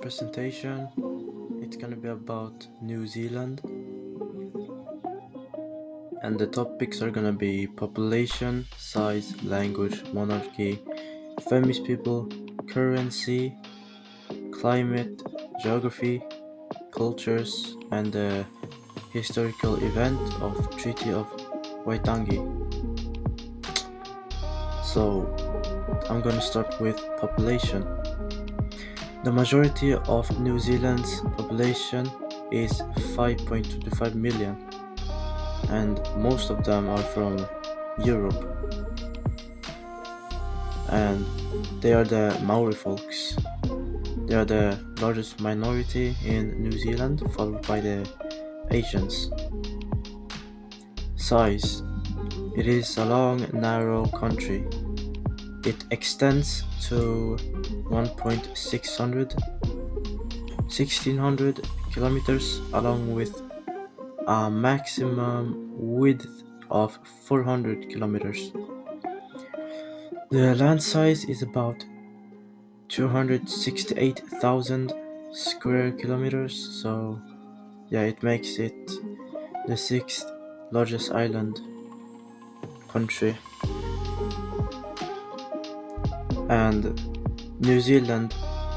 presentation. It's gonna be about New Zealand, and the topics are gonna be population, size, language, monarchy, famous people, currency, climate, geography, cultures, and the historical event of Treaty of Waitangi. So I'm gonna start with population. The majority of New Zealand's population is 5.25 million, and most of them are from Europe, and they are the Maori folks. They are the largest minority in New Zealand, followed by the Asians. Size. It is a long, narrow country. It extends to 1,600 kilometers, along with a maximum width of 400 kilometers. The land size is about 268,000 square kilometers, so yeah, it makes it the sixth largest island country. And New Zealand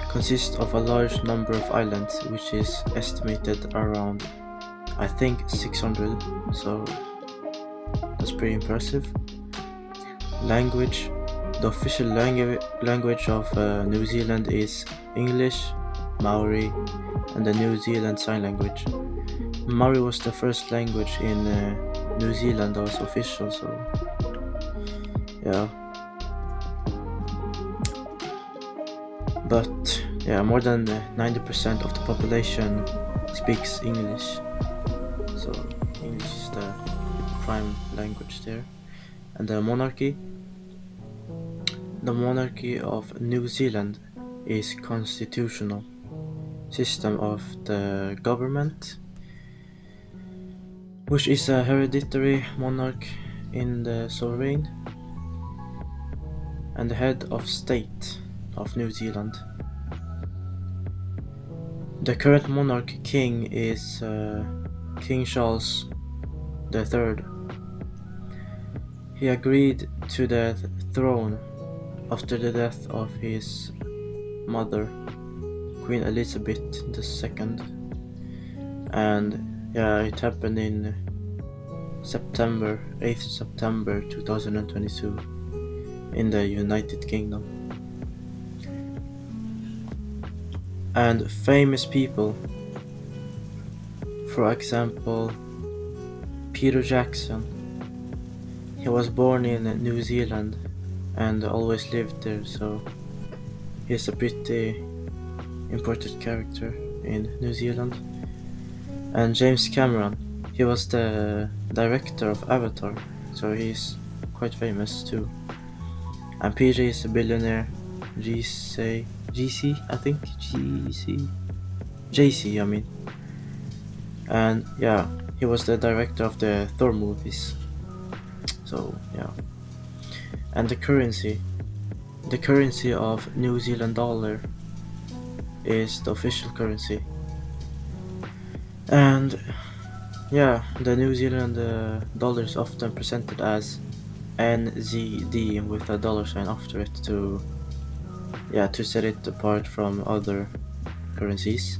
consists of a large number of islands, which is estimated around, I think, 600, so that's pretty impressive. Language. The official language of New Zealand is English, Maori, and the New Zealand Sign Language. Maori was the first language in New Zealand that was official, so yeah. But yeah, more than 90% of the population speaks English, so English is the prime language there. And the monarchy. The monarchy of New Zealand is constitutional system of the government, which is a hereditary monarch in the sovereign and the head of state of New Zealand. The current monarch king is King Charles III. He agreed to the throne after the death of his mother, Queen Elizabeth II, and yeah, it happened in 8th September 2022 in the United Kingdom. And famous people, for example, Peter Jackson. He was born in New Zealand and always lived there, so he's a pretty important character in New Zealand. And James Cameron, he was the director of Avatar, so he's quite famous too. And PJ is a billionaire. GC, I think, JC, I mean. And yeah, he was the director of the Thor movies. So yeah. And the currency of New Zealand dollar is the official currency. And yeah, the New Zealand dollar is often presented as NZD with a dollar sign after it to set it apart from other currencies.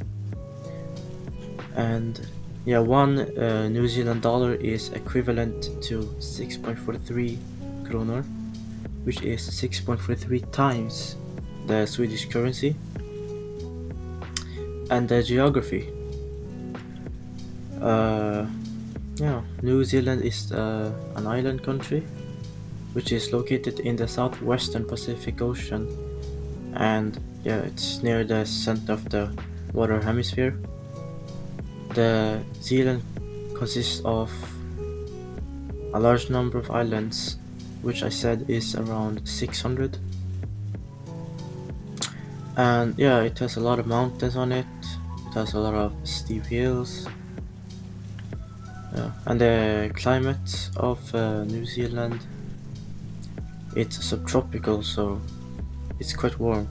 And yeah, one New Zealand dollar is equivalent to 6.43 kronor, which is 6.43 times the Swedish currency. And the geography. New Zealand is an island country which is located in the southwestern Pacific Ocean, and yeah, it's near the center of the water hemisphere. The Zealand consists of a large number of islands, which I said is around 600. And yeah, it has a lot of mountains on it. It has a lot of steep hills. Yeah. And the climate of New Zealand, it's subtropical, so it's quite warm.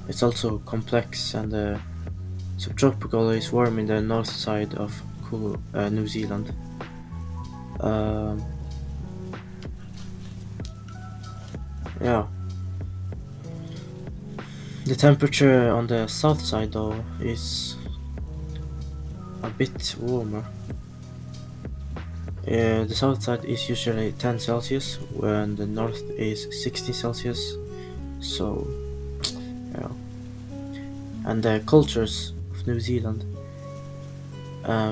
It's also complex, and subtropical is warm in the north side of New Zealand. Um, yeah, the temperature on the south side though is a bit warmer. The south side is usually 10 Celsius, when the north is 16 Celsius. So, yeah. And the cultures of New Zealand.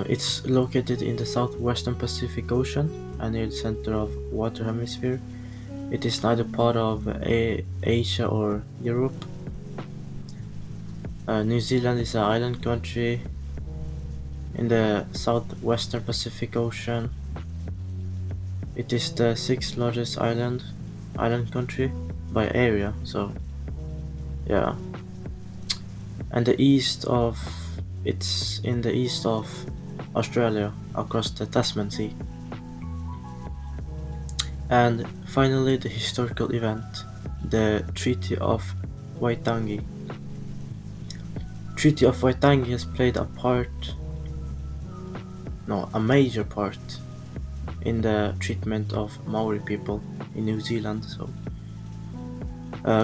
It's located in the southwestern Pacific Ocean and near the center of water hemisphere. It is neither part of Asia or Europe. New Zealand is an island country in the southwestern Pacific Ocean. It is the sixth largest island country by area. So yeah, and the east of it's in the east of Australia across the Tasman Sea. And finally, the historical event, the Treaty of Waitangi. Treaty of Waitangi has played a major part in the treatment of Maori people in New Zealand. So,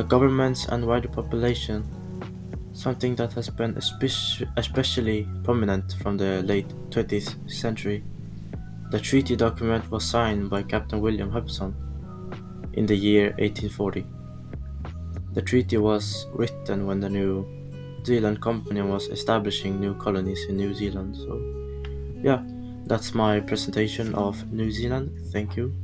governments and wider population, something that has been especially prominent from the late 20th century. The treaty document was signed by Captain William Hobson in the year 1840. The treaty was written when the New Zealand Company was establishing new colonies in New Zealand. So, yeah, that's my presentation of New Zealand. Thank you.